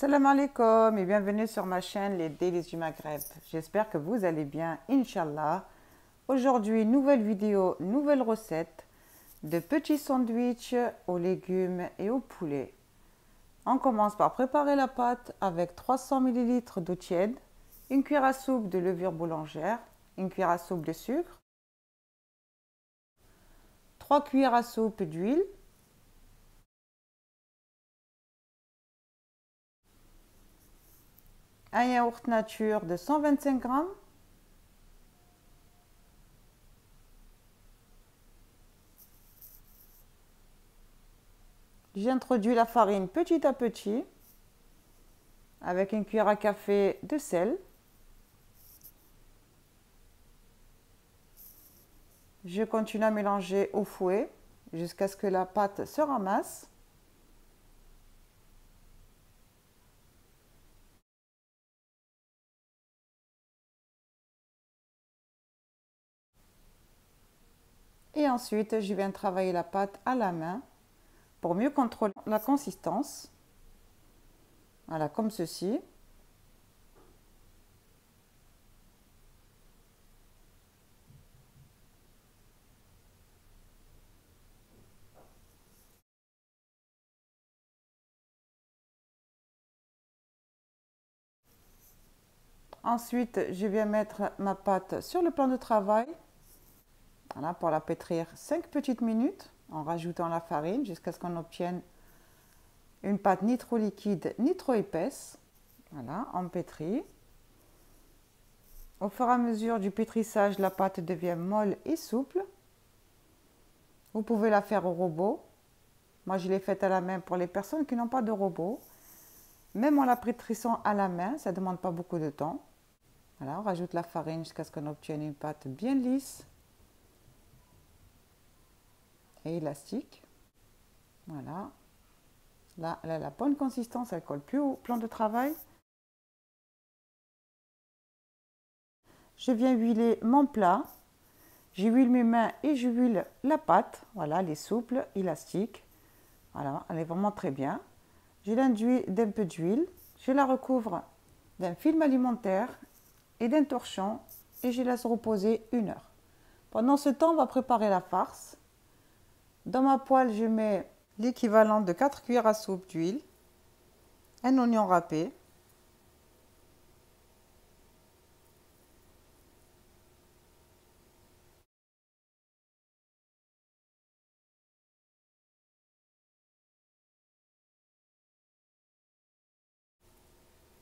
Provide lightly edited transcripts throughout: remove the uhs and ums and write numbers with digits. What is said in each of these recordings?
Salam alaikum et bienvenue sur ma chaîne Les Délices du Maghreb. J'espère que vous allez bien, Inch'Allah. Aujourd'hui, nouvelle vidéo, nouvelle recette de petits sandwichs aux légumes et au poulet. On commence par préparer la pâte avec 300 ml d'eau tiède, une cuillère à soupe de levure boulangère, une cuillère à soupe de sucre, 3 cuillères à soupe d'huile, un yaourt nature de 125 g, j'introduis la farine petit à petit avec une cuillère à café de sel. Je continue à mélanger au fouet jusqu'à ce que la pâte se ramasse. Et ensuite, je viens travailler la pâte à la main pour mieux contrôler la consistance. Voilà, comme ceci. Ensuite, je viens mettre ma pâte sur le plan de travail. Voilà, pour la pétrir 5 petites minutes en rajoutant la farine jusqu'à ce qu'on obtienne une pâte ni trop liquide ni trop épaisse. Voilà, on pétrit. Au fur et à mesure du pétrissage, la pâte devient molle et souple. Vous pouvez la faire au robot. Moi, je l'ai faite à la main pour les personnes qui n'ont pas de robot. Même en la pétrissant à la main, ça ne demande pas beaucoup de temps. Voilà, on rajoute la farine jusqu'à ce qu'on obtienne une pâte bien lisse et élastique. Voilà. Là, elle a la bonne consistance, elle ne colle plus au plan de travail. Je viens huiler mon plat. J'huile mes mains et j'huile la pâte. Voilà, elle est souple, élastique. Voilà, elle est vraiment très bien. Je l'induis d'un peu d'huile. Je la recouvre d'un film alimentaire et d'un torchon et je laisse reposer 1 heure. Pendant ce temps, on va préparer la farce. Dans ma poêle, je mets l'équivalent de 4 cuillères à soupe d'huile, un oignon râpé,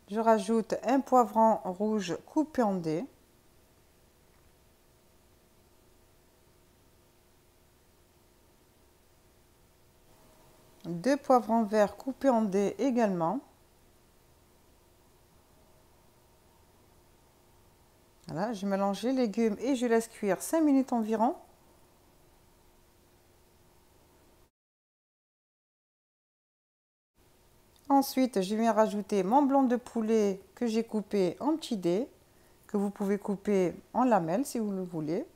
je rajoute un poivron rouge coupé en dés, deux poivrons verts coupés en dés également. Voilà, je mélange les légumes et je laisse cuire 5 minutes environ. Ensuite, je viens rajouter mon blanc de poulet que j'ai coupé en petits dés, que vous pouvez couper en lamelles si vous le voulez.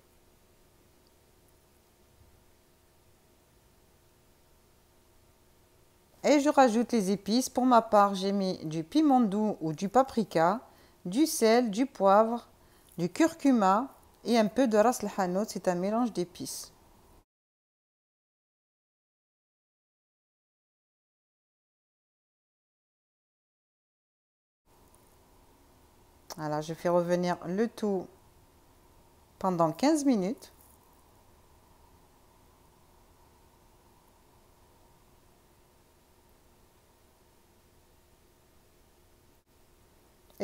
Et je rajoute les épices. Pour ma part, j'ai mis du piment doux ou du paprika, du sel, du poivre, du curcuma et un peu de ras el hanout, c'est un mélange d'épices. Voilà, je fais revenir le tout pendant 15 minutes.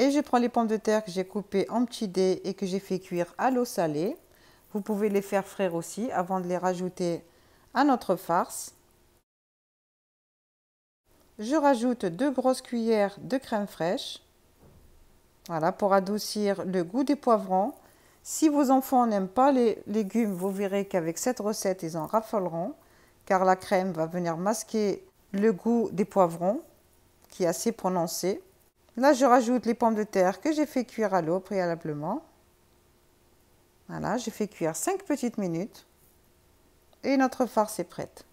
Et je prends les pommes de terre que j'ai coupées en petits dés et que j'ai fait cuire à l'eau salée. Vous pouvez les faire frire aussi avant de les rajouter à notre farce. Je rajoute 2 grosses cuillères de crème fraîche. Voilà, pour adoucir le goût des poivrons. Si vos enfants n'aiment pas les légumes, vous verrez qu'avec cette recette, ils en raffoleront, car la crème va venir masquer le goût des poivrons, qui est assez prononcé. Là, je rajoute les pommes de terre que j'ai fait cuire à l'eau préalablement. Voilà, j'ai fait cuire 5 petites minutes. Et notre farce est prête.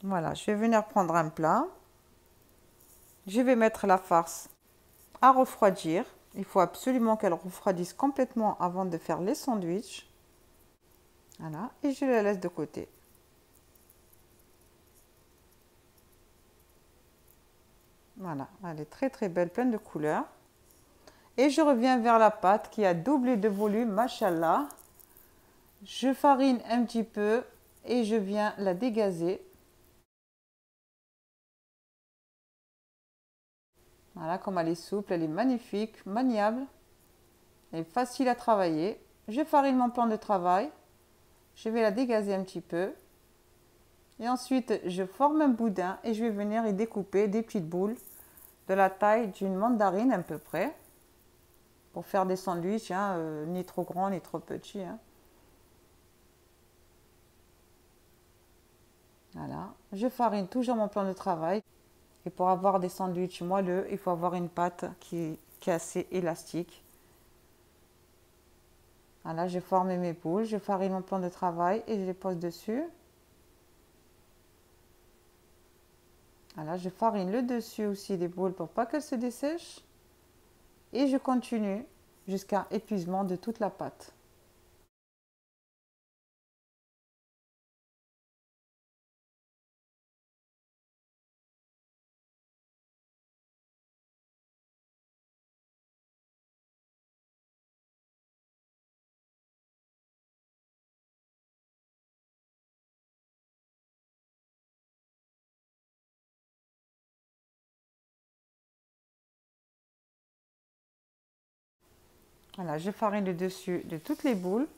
Voilà, je vais venir prendre un plat. Je vais mettre la farce à refroidir. Il faut absolument qu'elle refroidisse complètement avant de faire les sandwichs. Voilà, et je la laisse de côté. Voilà, elle est très très belle, pleine de couleurs. Et je reviens vers la pâte qui a doublé de volume, machallah. Je farine un petit peu et je viens la dégazer. Voilà, comme elle est souple, elle est magnifique, maniable. Elle est facile à travailler. Je farine mon plan de travail. Je vais la dégazer un petit peu. Et ensuite, je forme un boudin et je vais venir y découper des petites boules de la taille d'une mandarine à peu près. Pour faire des sandwichs, hein, ni trop grands ni trop petits. Hein. Voilà. Je farine toujours mon plan de travail. Et pour avoir des sandwichs moelleux, il faut avoir une pâte qui est assez élastique. Voilà, j'ai formé mes boules, je farine mon plan de travail et je les pose dessus. Voilà, je farine le dessus aussi des boules pour pas qu'elles se dessèchent. Et je continue jusqu'à épuisement de toute la pâte. Voilà, je farine le dessus de toutes les boules.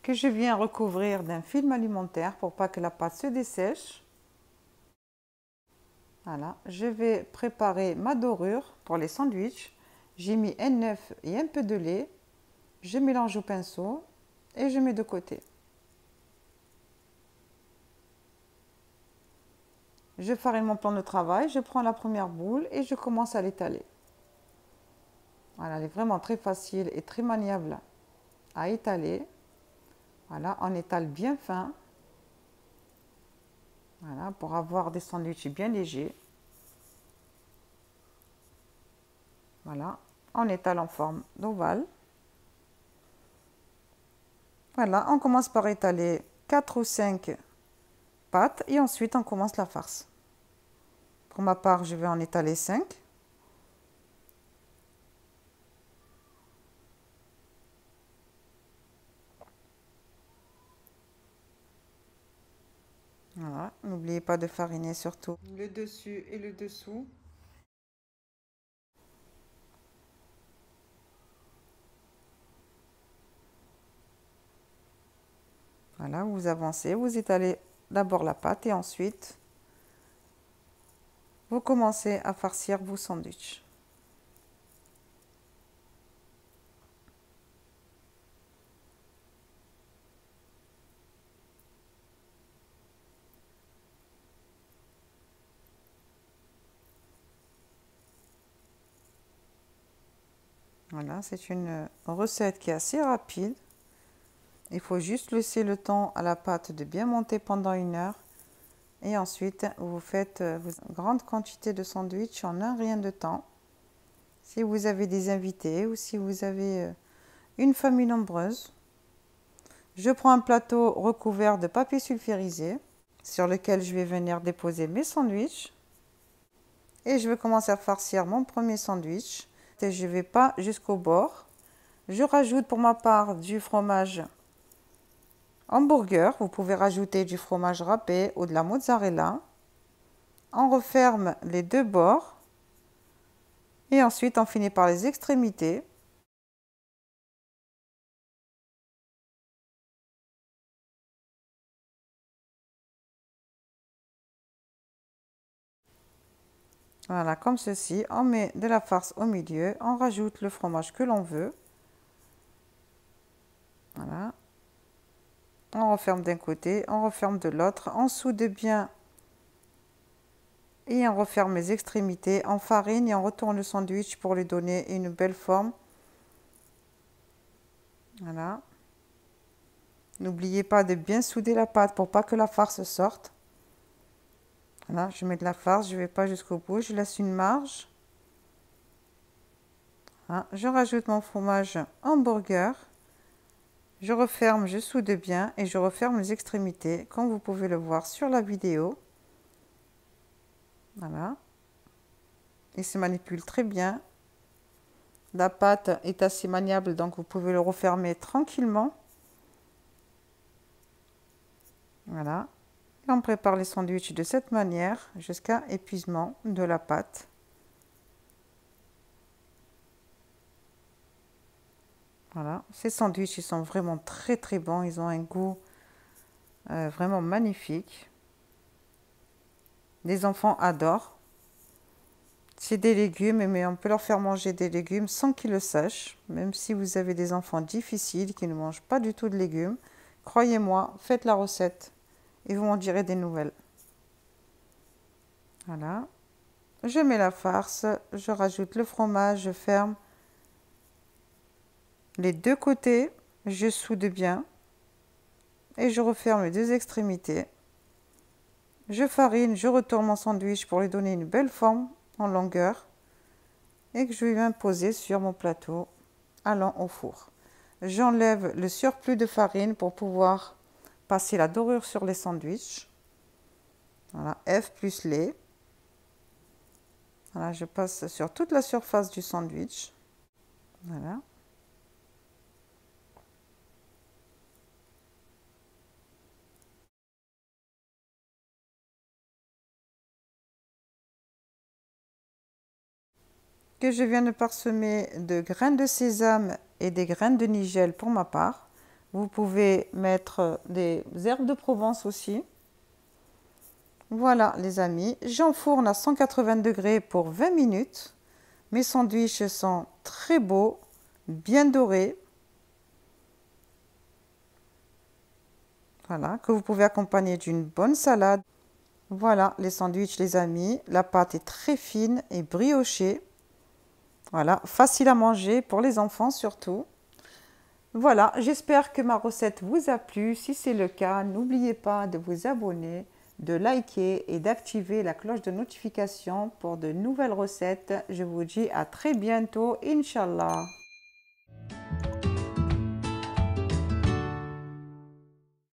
Que je viens recouvrir d'un film alimentaire pour pas que la pâte se dessèche. Voilà, je vais préparer ma dorure pour les sandwichs. J'ai mis un œuf et un peu de lait. Je mélange au pinceau et je mets de côté. Je farine mon plan de travail, je prends la première boule et je commence à l'étaler. Voilà, elle est vraiment très facile et très maniable à étaler. Voilà, on étale bien fin. Voilà, pour avoir des sandwichs bien légers. Voilà, on étale en forme d'ovale. Voilà, on commence par étaler 4 ou 5 pâtes et ensuite on commence la farce. Pour ma part, je vais en étaler 5. Voilà, n'oubliez pas de fariner surtout le dessus et le dessous. Voilà, vous avancez, vous étalez d'abord la pâte et ensuite vous commencez à farcir vos sandwichs. Voilà, c'est une recette qui est assez rapide. Il faut juste laisser le temps à la pâte de bien monter pendant 1 heure. Et ensuite, vous faites vos grandes quantités de sandwich en un rien de temps. Si vous avez des invités ou si vous avez une famille nombreuse. Je prends un plateau recouvert de papier sulfurisé sur lequel je vais venir déposer mes sandwichs. Et je vais commencer à farcir mon premier sandwich. Et je ne vais pas jusqu'au bord. Je rajoute pour ma part du fromage hamburger. Vous pouvez rajouter du fromage râpé ou de la mozzarella. On referme les 2 bords. Et ensuite, on finit par les extrémités. Voilà, comme ceci. On met de la farce au milieu. On rajoute le fromage que l'on veut. Voilà. On referme d'un côté, on referme de l'autre. On soude bien et on referme les extrémités. On farine et on retourne le sandwich pour lui donner une belle forme. Voilà. N'oubliez pas de bien souder la pâte pour pas que la farce sorte. Voilà, je mets de la farce, je ne vais pas jusqu'au bout, je laisse une marge. Voilà, je rajoute mon fromage hamburger. Je referme, je soude bien et je referme les extrémités, comme vous pouvez le voir sur la vidéo. Voilà. Il se manipule très bien. La pâte est assez maniable, donc vous pouvez le refermer tranquillement. Voilà. Et on prépare les sandwichs de cette manière jusqu'à épuisement de la pâte. Voilà. Ces sandwichs, ils sont vraiment très très bons. Ils ont un goût vraiment magnifique. Les enfants adorent. C'est des légumes, mais on peut leur faire manger des légumes sans qu'ils le sachent. Même si vous avez des enfants difficiles qui ne mangent pas du tout de légumes, croyez-moi, faites la recette et vous m'en direz des nouvelles. Voilà. Je mets la farce, je rajoute le fromage, je ferme les deux côtés, je soude bien et je referme les deux extrémités. Je farine, je retourne mon sandwich pour lui donner une belle forme en longueur et que je vais poser sur mon plateau allant au four. J'enlève le surplus de farine pour pouvoir passer la dorure sur les sandwichs. Voilà, F plus lait. Voilà, je passe sur toute la surface du sandwich. Voilà. Que je viens de parsemer de graines de sésame et des graines de nigel pour ma part. Vous pouvez mettre des herbes de Provence aussi. Voilà les amis, j'enfourne à 180 degrés pour 20 minutes. Mes sandwichs sont très beaux, bien dorés. Voilà, que vous pouvez accompagner d'une bonne salade. Voilà les sandwichs les amis, la pâte est très fine et briochée. Voilà, facile à manger pour les enfants surtout. Voilà, j'espère que ma recette vous a plu. Si c'est le cas, n'oubliez pas de vous abonner, de liker et d'activer la cloche de notification pour de nouvelles recettes. Je vous dis à très bientôt, Inch'Allah.